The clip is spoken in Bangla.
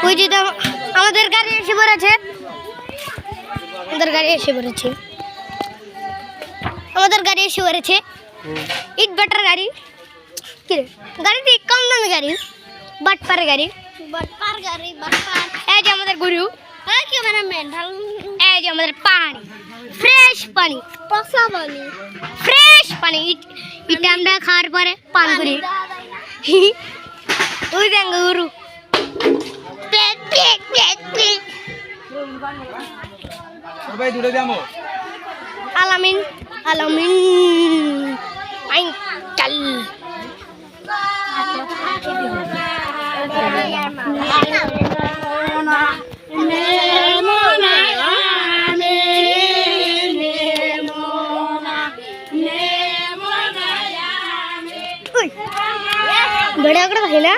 ওই যে আমাদের গাড়ি এসে পড়েছে, আমাদের গাড়ি এসে পড়েছে, আমাদের গাড়ি এসে পড়েছে। ইট বাটার গাড়ি, কি রে গাড়িটি কম দামি গাড়ি, বাটপার গাড়ি, বাটপার গাড়ি, বাটপার। এই যে আমাদের গরু, কি মানে মেন্টাল। এই যে আমাদের পানি, ফ্রেশ পানি, পচা পানি, ফ্রেশ পানি। এটা আমরা খাওয়ার পরে পান করি। ওই দেখ গরু, আলামিন আলামিন আইঙ্কাল। बड़ा कड़ा है ना